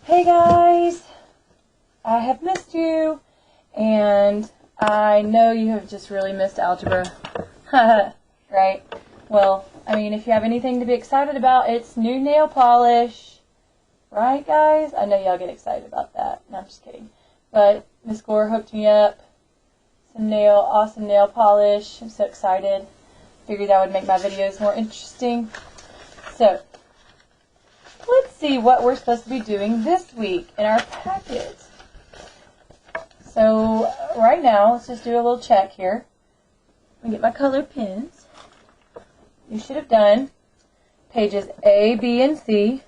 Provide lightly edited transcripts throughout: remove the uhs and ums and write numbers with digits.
Hey guys, I have missed you, and I know you have just really missed algebra, right? Well, I mean, if you have anything to be excited about, it's new nail polish, right guys? I know y'all get excited about that. No, I'm just kidding. But Miss Gore hooked me up some awesome nail polish. I'm so excited. Figured that would make my videos more interesting. So, let's see what we're supposed to be doing this week in our packet. So, right now, let's just do a little check here. Let me get my colored pens. You should have done pages A, B, and C.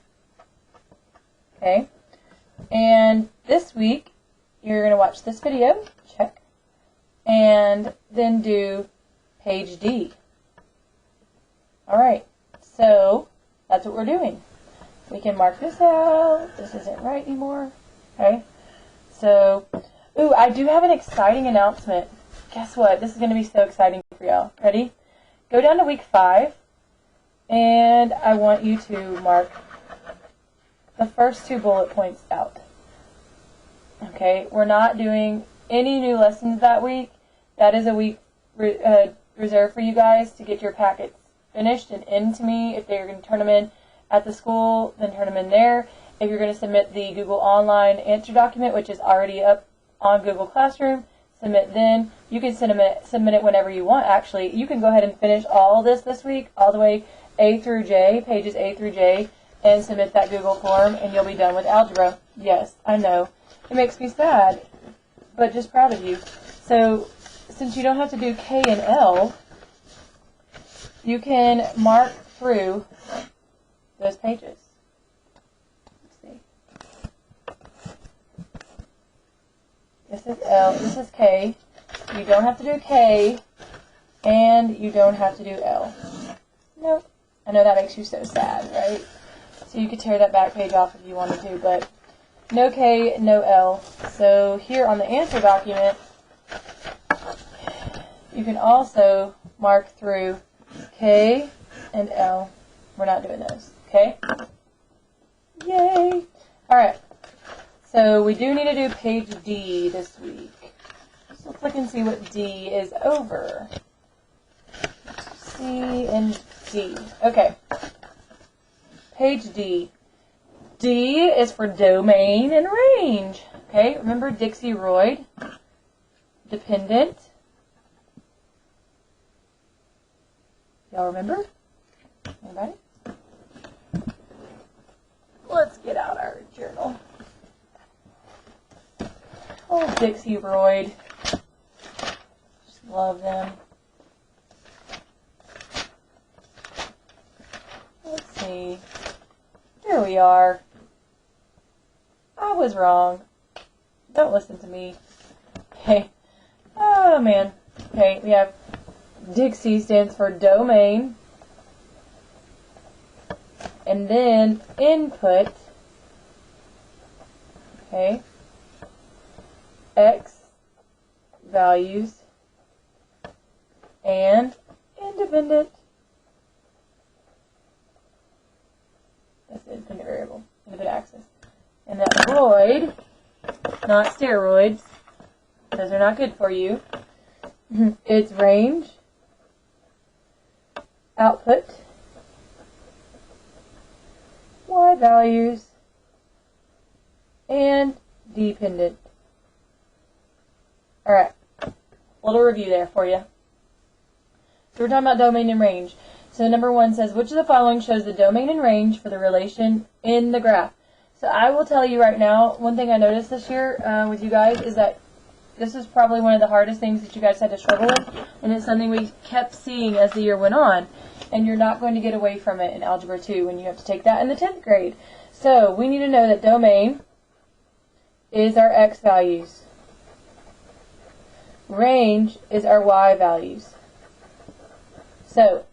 Okay. And this week, you're going to watch this video. Check. And then do page D. Alright. So, that's what we're doing. We can mark this out. This isn't right anymore. Okay. So, ooh, I do have an exciting announcement. Guess what? This is going to be so exciting for y'all. Ready? Go down to week 5, and I want you to mark the first 2 bullet points out. Okay? We're not doing any new lessons that week. That is a week reserved for you guys to get your packets finished and in to me. If they're going to turn them in at the school, then turn them in there. If you're going to submit the Google Online answer document, which is already up on Google Classroom, submit then. You can submit it whenever you want, actually. You can go ahead and finish all this week, all the way A through J, pages A through J, and submit that Google form, and you'll be done with algebra. Yes, I know. It makes me sad, but just proud of you. So, since you don't have to do K and L, you can mark through those pages. Let's see. This is L, this is K. You don't have to do K, and you don't have to do L. Nope. I know that makes you so sad, right? So you could tear that back page off if you wanted to, but no K, no L. So here on the answer document, you can also mark through K and L. We're not doing those. Okay? Yay! Alright. So we do need to do page D this week. So let's look and see what D is over. C and D. Okay. Page D. D is for domain and range. Okay? Remember Dixie-Royd? Dependent. Y'all remember? Anybody? Let's get out our journal. Oh, Dixie-Royd. Just love them. Let's see. Here we are. I was wrong. Don't listen to me. Okay. Oh, man. Okay, we have Dixie stands for domain. And then input, okay, X values, and independent. That's the independent variable, independent axis. And that roid, not steroids, those are not good for you. It's range, output, Y values, and dependent. Alright, a little review there for you. So we're talking about domain and range. So number 1 says, which of the following shows the domain and range for the relation in the graph? So I will tell you right now, one thing I noticed this year with you guys is that this was probably one of the hardest things that you guys had to struggle with, and it's something we kept seeing as the year went on. And you're not going to get away from it in Algebra 2 when you have to take that in the 10th grade. So we need to know that domain is our X values. Range is our Y values. So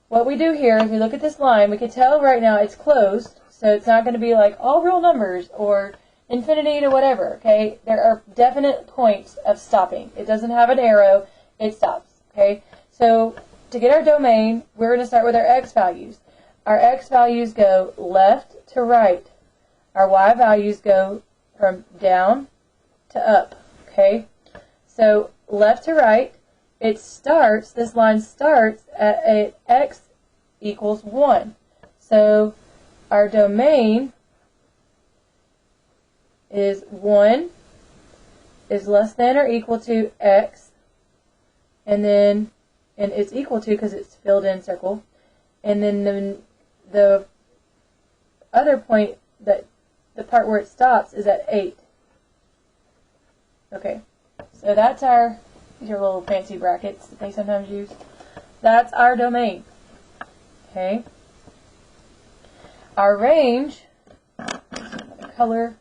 what we do here, if we look at this line, we can tell right now it's closed, so it's not going to be like all real numbers or infinity to whatever, okay? There are definite points of stopping. It doesn't have an arrow, it stops, okay? So to get our domain, we're going to start with our X values. Our X values go left to right. Our y values go from down to up, okay? So left to right, this line starts at x equals 1. So our domain is 1 is less than or equal to x, and it's equal to because it's filled in circle, and then the other point, that the part where it stops, is at 8. Okay, so that's these are little fancy brackets that they sometimes use. That's our domain. Okay. Our range, color,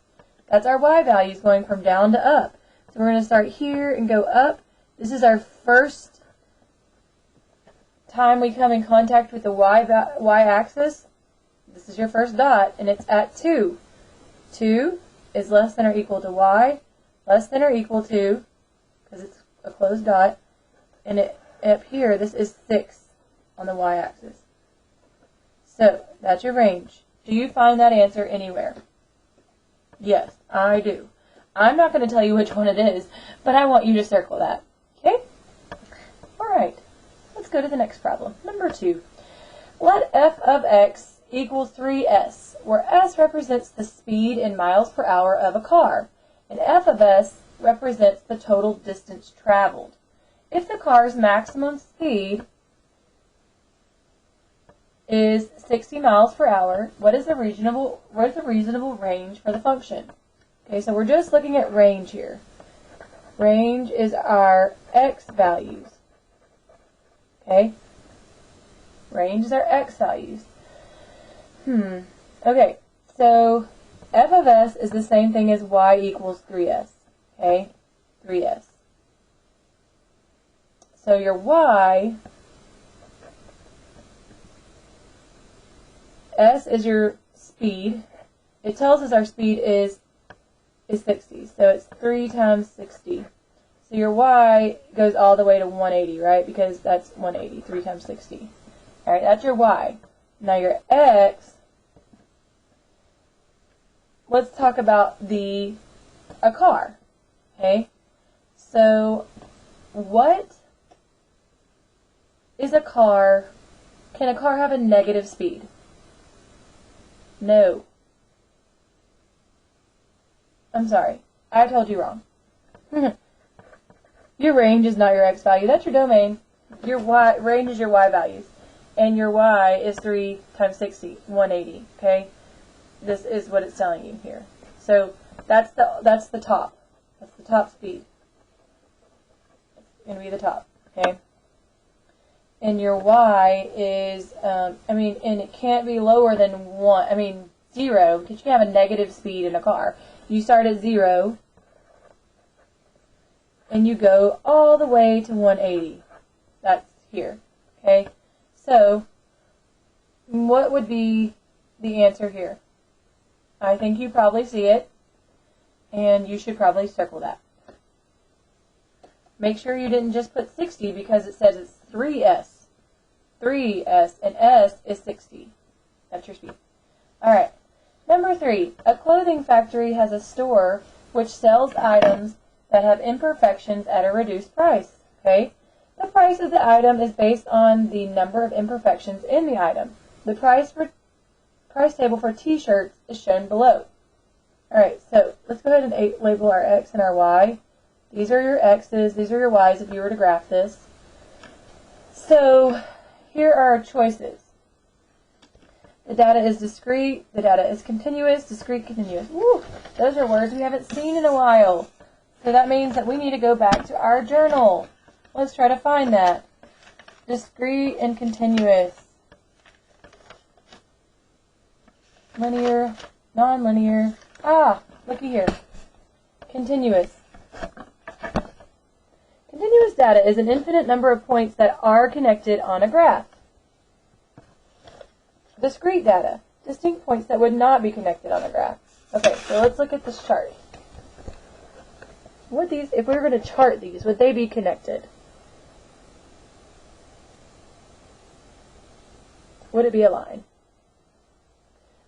that's our y values going from down to up. So we're going to start here and go up. This is our first time we come in contact with the y-axis. This is your first dot, and it's at 2. 2 is less than or equal to y, less than or equal to, because it's a closed dot, and up here, this is 6 on the y-axis. So, that's your range. Do you find that answer anywhere? Yes, I do. I'm not going to tell you which one it is, but I want you to circle that. Okay? Alright, let's go to the next problem. Number 2. Let f of x equals 3s, where s represents the speed in miles per hour of a car, and f of s represents the total distance traveled. If the car's maximum speed is 60 miles per hour, what is the reasonable range for the function? Okay, so we're just looking at range here. Range is our x values. Okay? Range is our x values. Okay, so f of s is the same thing as y equals 3s. Okay? 3s. So your y, s is your speed. It tells us our speed is 60. So it's 3 times 60. So your y goes all the way to 180, right? Because that's 180, 3 times 60. Alright, that's your y. Now your x, let's talk about a car. Okay? So what is a car? Can a car have a negative speed? No. I'm sorry. I told you wrong. Your range is not your x value. That's your domain. Your y range is your y values. And your y is 3 times 60, 180. Okay? This is what it's telling you here. So that's the top. That's the top speed. It's going to be the top. Okay? And your y is, and it can't be lower than 0, because you can have a negative speed in a car. You start at 0, and you go all the way to 180. That's here. Okay? So, what would be the answer here? I think you probably see it, and you should probably circle that. Make sure you didn't just put 60 because it says it's 3s. 3s, and s is 60. That's your speed. Alright. Number 3. A clothing factory has a store which sells items that have imperfections at a reduced price. Okay? The price of the item is based on the number of imperfections in the item. The price table for t-shirts is shown below. Alright, so let's go ahead and label our x and our y. These are your x's, these are your y's if you were to graph this. So, here are our choices. The data is discrete, the data is continuous, discrete, continuous. Woo! Those are words we haven't seen in a while. So that means that we need to go back to our journal. Let's try to find that. Discrete and continuous. Linear, nonlinear. Looky here. Continuous. Continuous data is an infinite number of points that are connected on a graph. Discrete data. Distinct points that would not be connected on a graph. Okay, so let's look at this chart. If we were going to chart these, would they be connected? Would it be a line?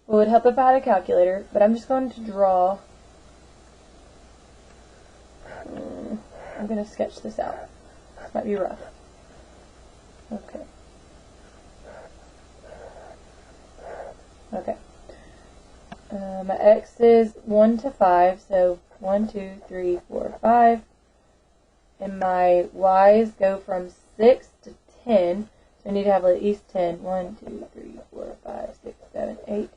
It would help if I had a calculator, but I'm just going to draw. I'm going to sketch this out. This might be rough. Okay. Okay. My x is 1 to 5, so 1, 2, 3, 4, 5. And my y's go from 6 to 10. So I need to have at least 10. 1, 2, 3, 4, 5, 6, 7, 8,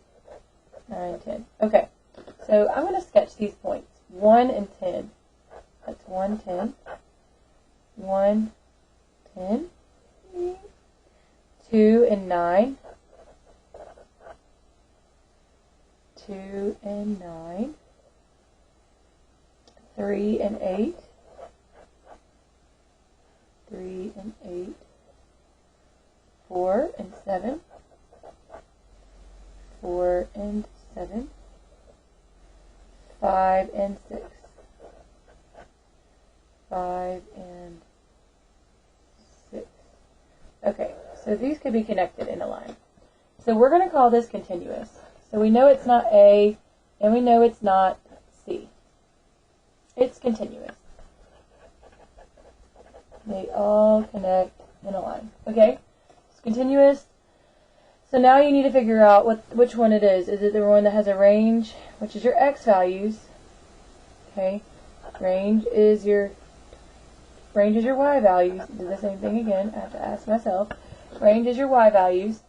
9, 10. Okay. So I'm going to sketch these points. 1 and 10. That's 1, 10. 1, 10. 2 and 9. 2 and 9. 3 and 8. 3 and 8. 4 and 7. 4 and 7. 5 and 6. 5 and 6. Okay, so these could be connected in a line. So we're going to call this continuous. So we know it's not A, and we know it's not C. It's continuous. They all connect in a line. Okay? It's continuous. So now you need to figure out which one it is. Is it the one that has a range, which is your x values? Okay? Range is your y values. Do the same thing again. I have to ask myself. Range is your y values.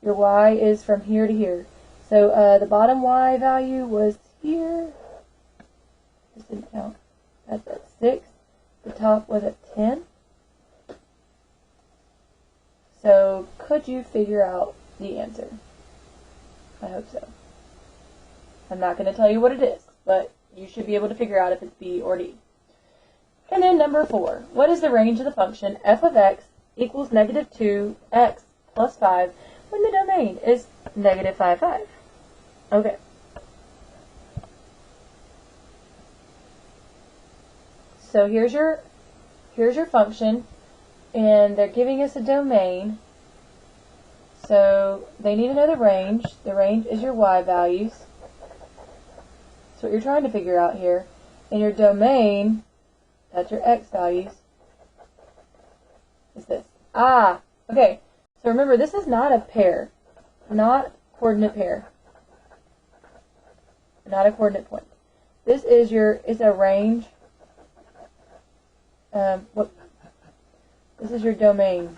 Your y is from here to here. So the bottom y value was here. This didn't count. That's at 6. The top was at 10. So could you figure out the answer? I hope so. I'm not going to tell you what it is, but you should be able to figure out if it's B or D. And then number 4. What is the range of the function f of x equals negative 2x plus 5 when the domain is negative 5, 5? Okay. So here's your function, and they're giving us a domain. So they need to know the range. The range is your y values. That's what you're trying to figure out here. And your domain, that's your x values, is this. Ah, okay. So remember, this is not a pair, not coordinate pair, not a coordinate point. This is it's a range. This is your domain.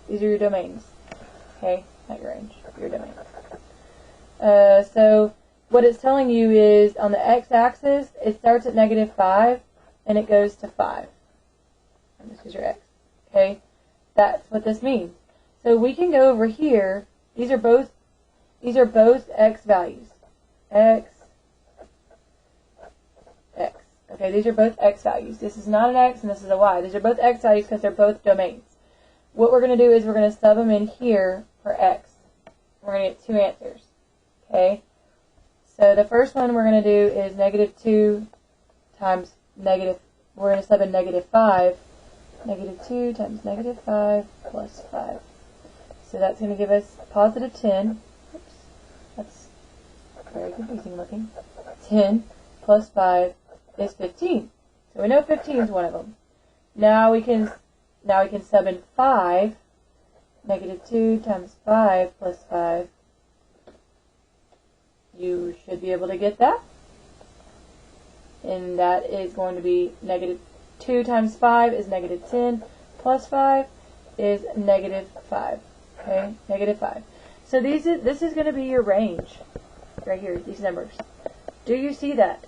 These are your domains. Okay, not your range, your domain. So what it's telling you is on the x-axis, it starts at negative 5 and it goes to 5. And this is your x. Okay, that's what this means. So we can go over here. These are both x values. X. Okay, these are both x values. This is not an x and this is a y. These are both x values because they're both domains. What we're going to do is we're going to sub them in here for x. We're going to get 2 answers. Okay? So the first one we're going to do is negative 2 times negative, we're going to sub in negative 5. Negative 2 times negative 5 plus 5. So that's going to give us positive 10. Oops. That's very confusing looking. 10 plus 5 is 15. So we know 15 is one of them. Now we can sub in 5. Negative 2 times 5 plus 5. You should be able to get that. And that is going to be negative 2 times 5 is negative 10 plus 5 is negative 5. Okay, negative 5. So this is going to be your range right here, these numbers. Do you see that?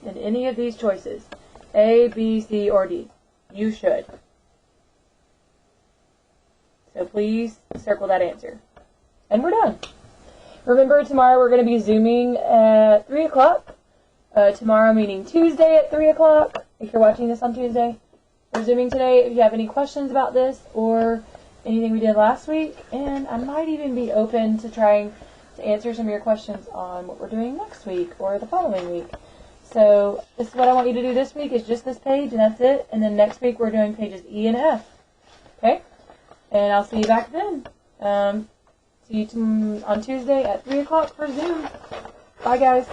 In any of these choices, A, B, C, or D, you should. So please circle that answer. And we're done. Remember, tomorrow we're going to be Zooming at 3 o'clock. Tomorrow meaning Tuesday at 3 o'clock. If you're watching this on Tuesday, we're Zooming today. If you have any questions about this or anything we did last week, and I might even be open to trying to answer some of your questions on what we're doing next week or the following week. So this is what I want you to do this week, is just this page, and that's it. And then next week we're doing pages E and F. Okay? And I'll see you back then. See you on Tuesday at 3 o'clock for Zoom. Bye, guys.